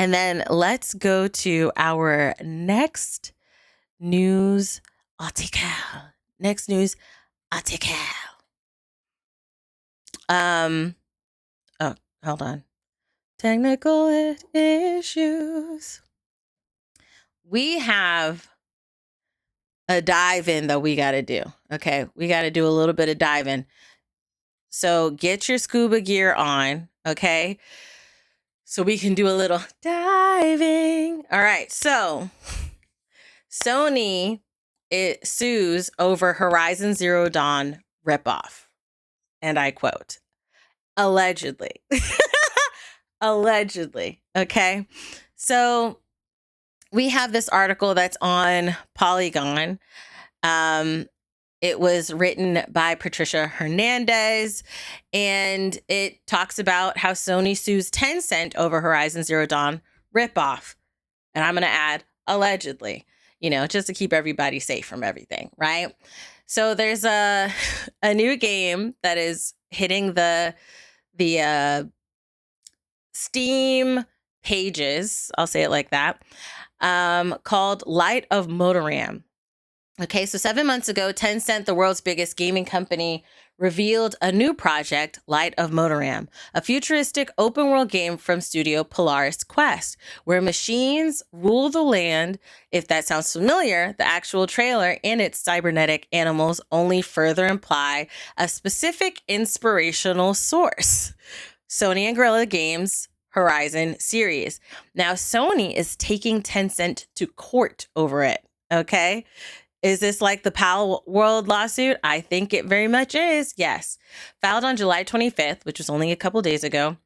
And then let's go to our next news article. Next news article. Oh, hold on. Technical issues. We have a dive in that we got to do. Okay. We got to do a little bit of diving. So get your scuba gear on. Okay. So we can do a little diving. All right. So Sony, it sues over Horizon Zero Dawn ripoff. And I quote, allegedly. Allegedly. Okay. So we have this article that's on Polygon. It was written by Patricia Hernandez, and it talks about how Sony sues Tencent over Horizon Zero Dawn ripoff. And I'm going to add allegedly, just to keep everybody safe from everything, right? So there's a new game that is hitting the Steam pages, I'll say it like that, called Light of Motoram. Okay, so 7 months ago, Tencent, the world's biggest gaming company, revealed a new project, Light of Motoram, a futuristic open-world game from studio Polaris Quest, where machines rule the land. If that sounds familiar, the actual trailer and its cybernetic animals only further imply a specific inspirational source. Sony and Guerrilla Games' Horizon series. Now, Sony is taking Tencent to court over it, okay? Is this like the Pal World lawsuit? I think it very much is, yes. Filed on July 25th, which was only a couple days ago,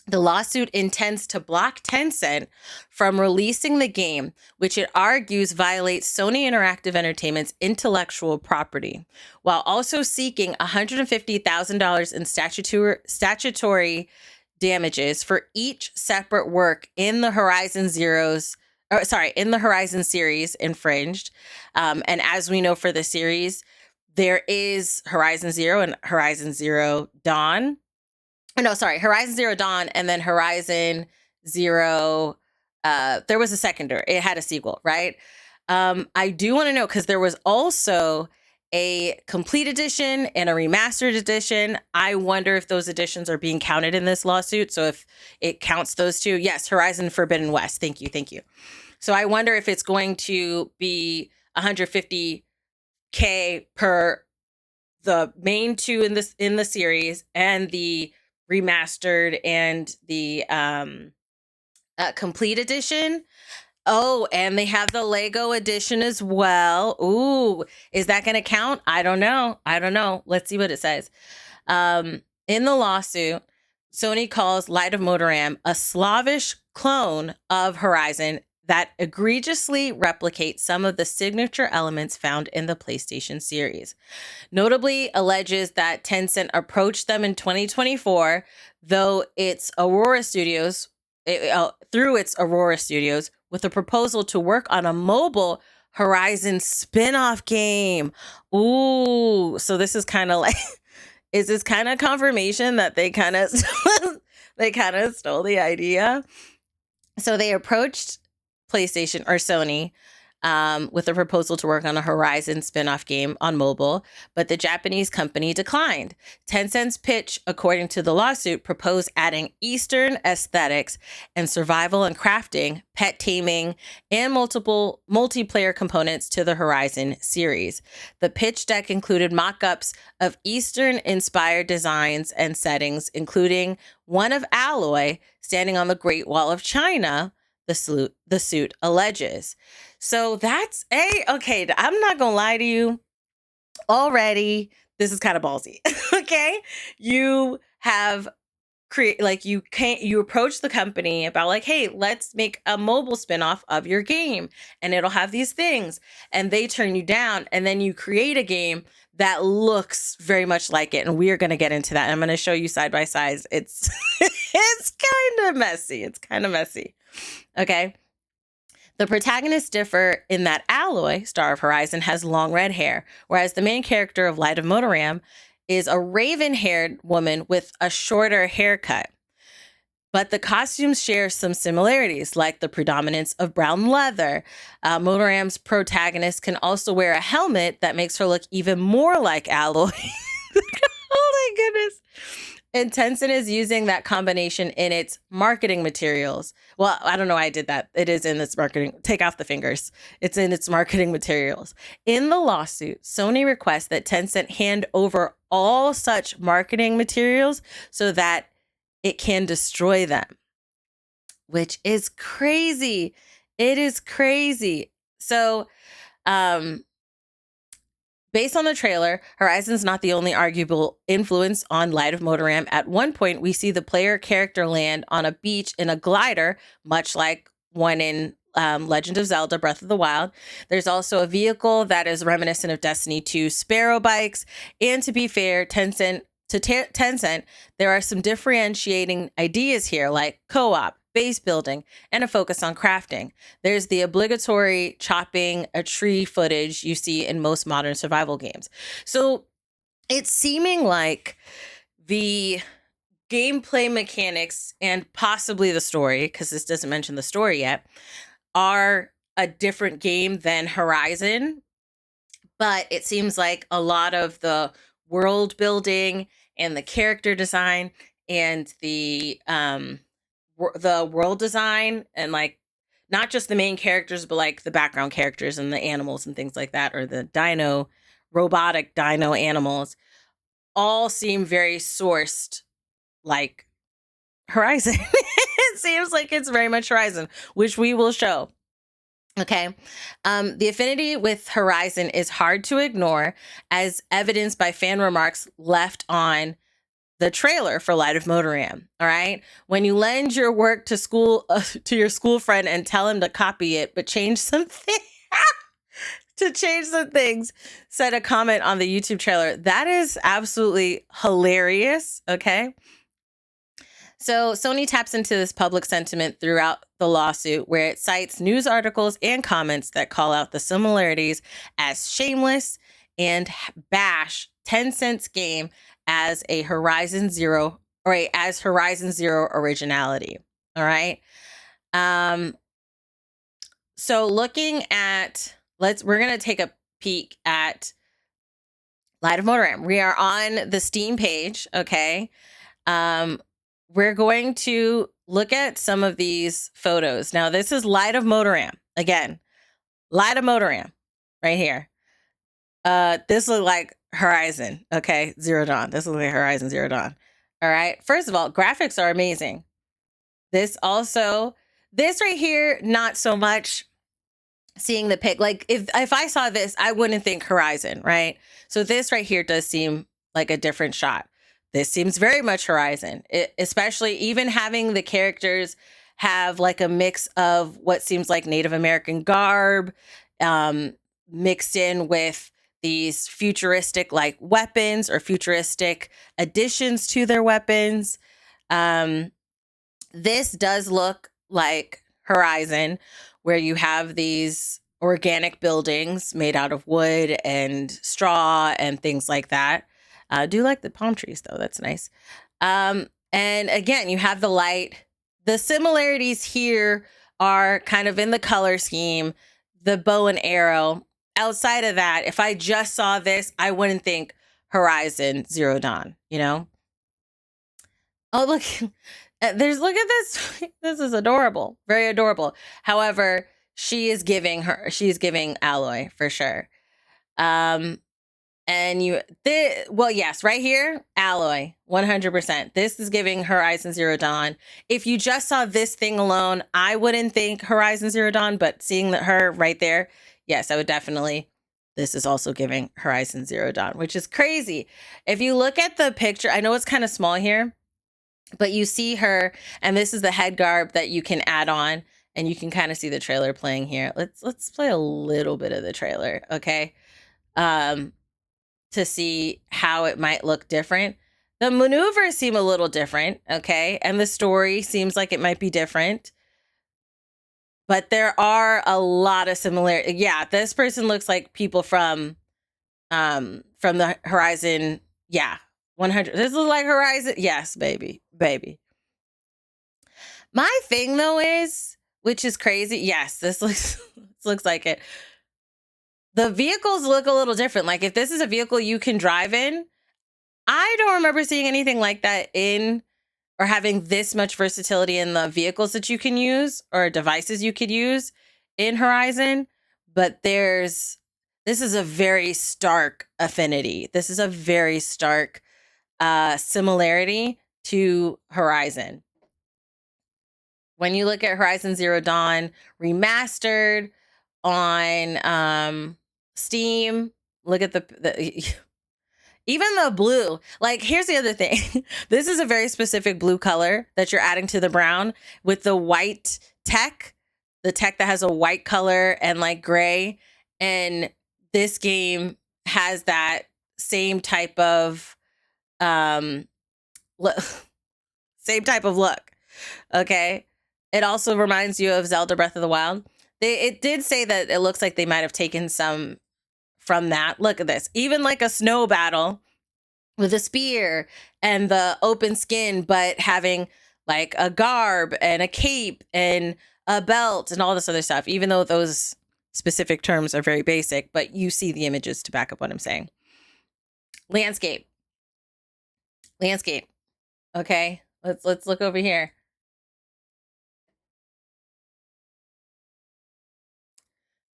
the lawsuit intends to block Tencent from releasing the game, which it argues violates Sony Interactive Entertainment's intellectual property, while also seeking $150,000 in statutory damages for each separate work in the Horizon series infringed. And as we know for the series, there is Horizon Zero and Horizon Zero Dawn. Horizon Zero Dawn and then Horizon Zero. There was a seconder. It had a sequel, right? I do want to know, because there was also a complete edition and a remastered edition. I wonder if those editions are being counted in this lawsuit. So if it counts those two, yes, Horizon Forbidden West. Thank you. So I wonder if it's going to be $150K per the main two in the series and the remastered and the complete edition. Oh, and they have the Lego edition as well. Ooh, is that going to count? I don't know. Let's see what it says. In the lawsuit, Sony calls Light of Motoram a Slavish clone of Horizon that egregiously replicates some of the signature elements found in the PlayStation series. Notably alleges that Tencent approached them in 2024, through its Aurora Studios, with a proposal to work on a mobile Horizon spin-off game. Ooh, so this is kind of like, is this kind of confirmation that they kind of stole the idea? So they approached PlayStation or Sony with a proposal to work on a Horizon spin-off game on mobile, but the Japanese company declined. Tencent's pitch, according to the lawsuit, proposed adding Eastern aesthetics and survival and crafting, pet taming, and multiple multiplayer components to the Horizon series. The pitch deck included mock-ups of Eastern-inspired designs and settings, including one of Alloy standing on the Great Wall of China, the suit alleges. So that's okay. I'm not going to lie to you. Already, this is kind of ballsy. Okay. You have you approach the company about like, hey, let's make a mobile spinoff of your game and it'll have these things, and they turn you down, and then you create a game that looks very much like it. And we are going to get into that. And I'm going to show you side by side. It's, it's kind of messy. Okay. The protagonists differ in that Alloy, star of Horizon, has long red hair, whereas the main character of Light of Motoram is a raven-haired woman with a shorter haircut. But the costumes share some similarities, like the predominance of brown leather. Motoram's protagonist can also wear a helmet that makes her look even more like Alloy. Oh my goodness. And Tencent is using that combination in its marketing materials. Well, I don't know why I did that. It is in its marketing. Take off the fingers. It's in its marketing materials. In the lawsuit, Sony requests that Tencent hand over all such marketing materials so that it can destroy them, which is crazy. It is crazy. So, based on the trailer, Horizon's not the only arguable influence on Light of Motoram. At one point, we see the player character land on a beach in a glider, much like one in Legend of Zelda Breath of the Wild. There's also a vehicle that is reminiscent of Destiny 2 Sparrow bikes. And to be fair, Tencent, there are some differentiating ideas here, like co-op, base building, and a focus on crafting. There's the obligatory chopping a tree footage you see in most modern survival games. So it's seeming like the gameplay mechanics and possibly the story, because this doesn't mention the story yet, are a different game than Horizon. But it seems like a lot of the world building and the character design and the world design, and like not just the main characters, but like the background characters and the animals and things like that, or the robotic dino animals, all seem very sourced like Horizon. It seems like it's very much Horizon, which we will show. Okay. The affinity with Horizon is hard to ignore, as evidenced by fan remarks left on the trailer for Light of Motoram. All right. When you lend your work to to your school friend and tell him to copy it, but change something to change some things, said a comment on the YouTube trailer. That is absolutely hilarious. Okay. So Sony taps into this public sentiment throughout the lawsuit, where it cites news articles and comments that call out the similarities as shameless and bash Tencent's game as a Horizon Zero originality. All right. So looking at, we're going to take a peek at Light of Motoram. We are on the Steam page. Okay. We're going to look at some of these photos. Now, this is Light of Motoram. Again, Light of Motoram right here. This looks like Horizon. Okay, Zero Dawn. This looks like Horizon Zero Dawn. All right. First of all, graphics are amazing. This right here, not so much. Seeing the pic, like if I saw this, I wouldn't think Horizon, right? So this right here does seem like a different shot. This seems very much Horizon, especially even having the characters have like a mix of what seems like Native American garb, mixed in with these futuristic like weapons or futuristic additions to their weapons. This does look like Horizon, where you have these organic buildings made out of wood and straw and things like that. I do like the palm trees, though. That's nice. And again, you have the light. The similarities here are kind of in the color scheme, the bow and arrow. Outside of that, if I just saw this, I wouldn't think Horizon Zero Dawn, you know? Oh, look. Look at this. This is adorable. Very adorable. However, she's giving Alloy for sure. Yes, right here, Alloy, 100%. This is giving Horizon Zero Dawn. If you just saw this thing alone, I wouldn't think Horizon Zero Dawn, but seeing her right there, yes, I would definitely. This is also giving Horizon Zero Dawn, which is crazy. If you look at the picture, I know it's kind of small here, but you see her, and this is the head garb that you can add on, and you can kind of see the trailer playing here. Let's play a little bit of the trailer, okay? To see how it might look different. The maneuvers seem a little different, okay? And the story seems like it might be different. But there are a lot of similarities. Yeah, this person looks like people from the Horizon. Yeah, 100. This looks like Horizon. Yes, baby. My thing though is, which is crazy. Yes, this looks like it. The vehicles look a little different. Like if this is a vehicle you can drive in, I don't remember seeing anything like that in or having this much versatility in the vehicles that you can use or devices you could use in Horizon. But this is a very stark affinity. This is a very stark similarity to Horizon. When you look at Horizon Zero Dawn remastered on Steam, look at the even the blue. Like, here's the other thing. This is a very specific blue color that you're adding to the brown with the white tech, the tech that has a white color and like gray. And this game has that same type of same type of look. Okay. It also reminds you of Zelda Breath of the Wild. It did say that it looks like they might have taken some from that. Look at this. Even like a snow battle with a spear and the open skin, but having like a garb and a cape and a belt and all this other stuff, even though those specific terms are very basic, but you see the images to back up what I'm saying. Landscape. Okay. Let's look over here.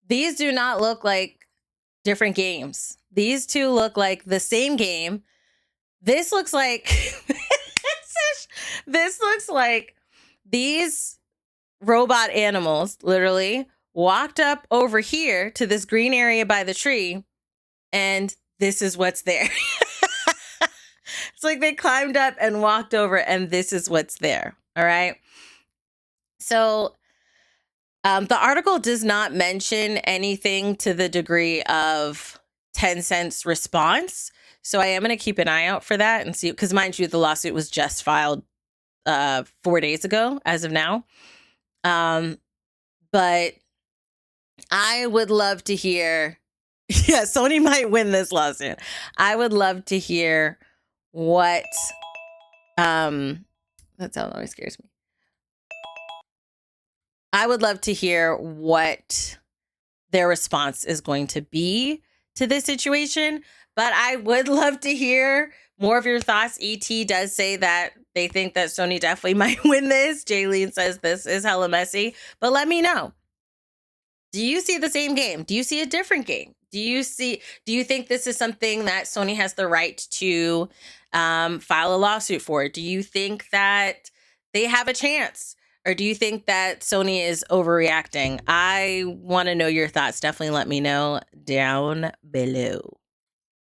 These do not look like different games. These two look like the same game. This looks like this looks like these robot animals literally walked up over here to this green area by the tree, and this is what's there. It's like they climbed up and walked over, and this is what's there. All right. So the article does not mention anything to the degree of Tencent's response. So I am going to keep an eye out for that and see, because mind you, the lawsuit was just filed 4 days ago as of now. But I would love to hear, yeah, Sony might win this lawsuit. I would love to hear what, that sound always scares me. I would love to hear what their response is going to be to this situation, but I would love to hear more of your thoughts. ET does say that they think that Sony definitely might win this. Jaylene says this is hella messy, but let me know. Do you see the same game? Do you see a different game? Do you think this is something that Sony has the right to file a lawsuit for? Do you think that they have a chance? Or do you think that Sony is overreacting? I want to know your thoughts. Definitely let me know down below.